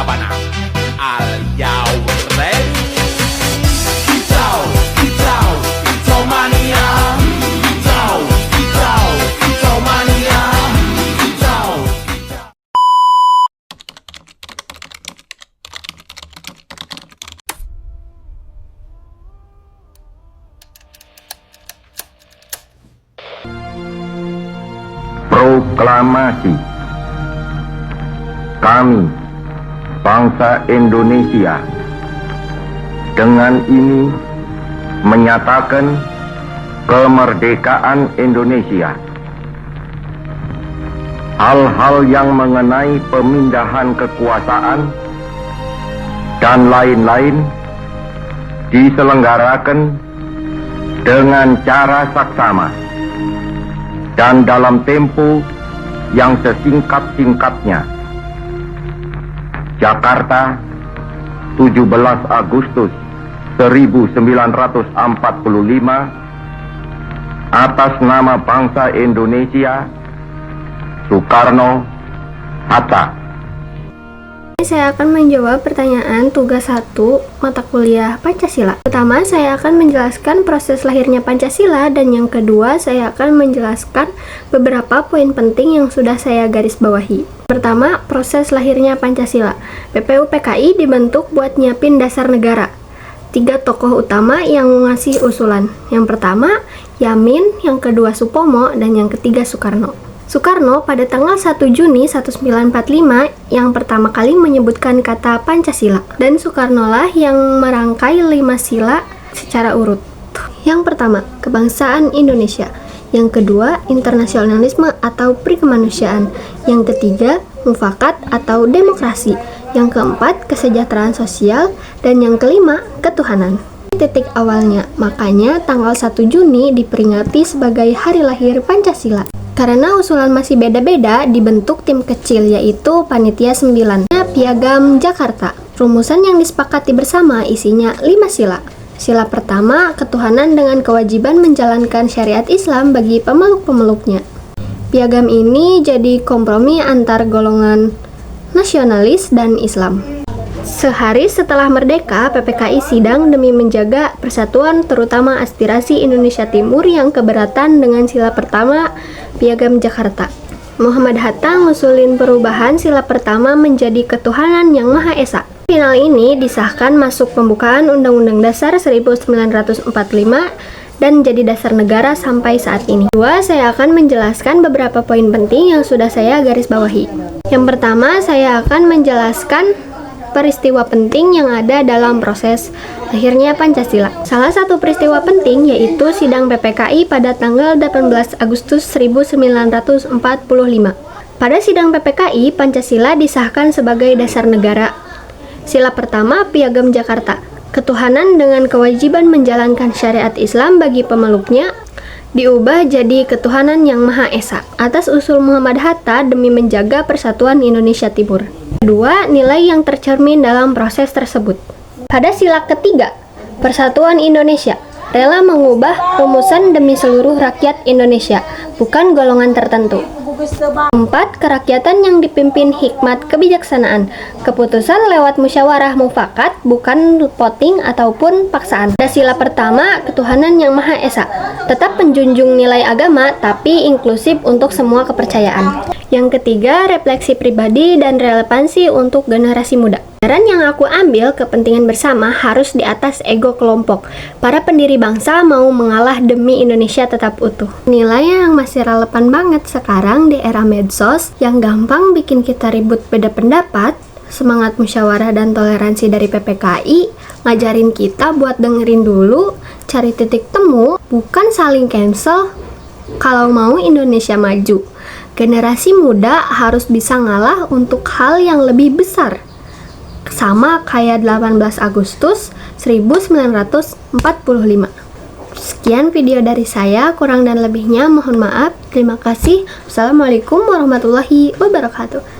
Sabana. Are you ready? Kicau, kicau, kicau mania. Kicau, kicau, kicau mania. Kicau, kicau. Proklamasi. Kami, bangsa Indonesia, dengan ini menyatakan kemerdekaan Indonesia. Hal-hal yang mengenai pemindahan kekuasaan dan lain-lain diselenggarakan dengan cara saksama dan dalam tempo yang sesingkat-singkatnya. Jakarta, 17 Agustus 1945, atas nama bangsa Indonesia, Soekarno-Hatta. Saya akan menjawab pertanyaan tugas 1 mata kuliah Pancasila. Pertama, saya akan menjelaskan proses lahirnya Pancasila, dan yang kedua, saya akan menjelaskan beberapa poin penting yang sudah saya garis bawahi. Pertama, proses lahirnya Pancasila. PPUPKI dibentuk buat nyiapin dasar negara. 3 tokoh utama yang ngasih usulan. Yang pertama, Yamin, yang kedua Supomo, dan yang ketiga Soekarno. Soekarno pada tanggal 1 Juni 1945 yang pertama kali menyebutkan kata Pancasila, dan Soekarnolah yang merangkai 5 sila secara urut. Yang pertama, kebangsaan Indonesia. Yang kedua, internasionalisme atau perikemanusiaan. Yang ketiga, mufakat atau demokrasi. Yang keempat, kesejahteraan sosial. Dan yang kelima, ketuhanan. Titik awalnya, makanya tanggal 1 Juni diperingati sebagai hari lahir Pancasila. Karena usulan masih beda-beda, dibentuk tim kecil yaitu Panitia 9, Piagam Jakarta. Rumusan yang disepakati bersama isinya 5 sila. Sila pertama, ketuhanan dengan kewajiban menjalankan syariat Islam bagi pemeluk-pemeluknya. Piagam ini jadi kompromi antar golongan nasionalis dan Islam. Sehari setelah merdeka, PPKI sidang demi menjaga persatuan terutama aspirasi Indonesia Timur yang keberatan dengan sila pertama Piagam Jakarta. Muhammad Hatta ngusulin perubahan sila pertama menjadi ketuhanan yang Maha Esa. Final ini disahkan masuk pembukaan Undang-Undang Dasar 1945 dan jadi dasar negara sampai saat ini. Kedua, saya akan menjelaskan beberapa poin penting yang sudah saya garis bawahi. Yang pertama, saya akan menjelaskan peristiwa penting yang ada dalam proses lahirnya Pancasila. Salah satu peristiwa penting yaitu sidang PPKI pada tanggal 18 Agustus 1945. Pada sidang PPKI, Pancasila disahkan sebagai dasar negara. Sila pertama, Piagam Jakarta. Ketuhanan dengan kewajiban menjalankan syariat Islam bagi pemeluknya diubah jadi ketuhanan yang Maha Esa atas usul Muhammad Hatta demi menjaga persatuan Indonesia Timur. Kedua, nilai yang tercermin dalam proses tersebut. Pada sila ketiga, Persatuan Indonesia rela mengubah rumusan demi seluruh rakyat Indonesia, bukan golongan tertentu. 4. Kerakyatan yang dipimpin hikmat kebijaksanaan. Keputusan lewat musyawarah mufakat, bukan voting ataupun paksaan. Pada sila pertama, ketuhanan yang Maha Esa. Tetap menjunjung nilai agama, tapi inklusif untuk semua kepercayaan. Yang ketiga, refleksi pribadi dan relevansi untuk generasi muda. Pelajaran yang aku ambil, kepentingan bersama harus di atas ego kelompok. Para pendiri bangsa mau mengalah demi Indonesia tetap utuh. Nilai yang masih relevan banget sekarang di era medsos yang gampang bikin kita ribut beda pendapat. Semangat musyawarah dan toleransi dari PPKI ngajarin kita buat dengerin dulu, cari titik temu, bukan saling cancel. Kalau mau Indonesia maju, generasi muda harus bisa ngalah untuk hal yang lebih besar. Sama kayak 18 Agustus 1945. Sekian video dari saya, kurang dan lebihnya mohon maaf. Terima kasih. Wassalamualaikum warahmatullahi wabarakatuh.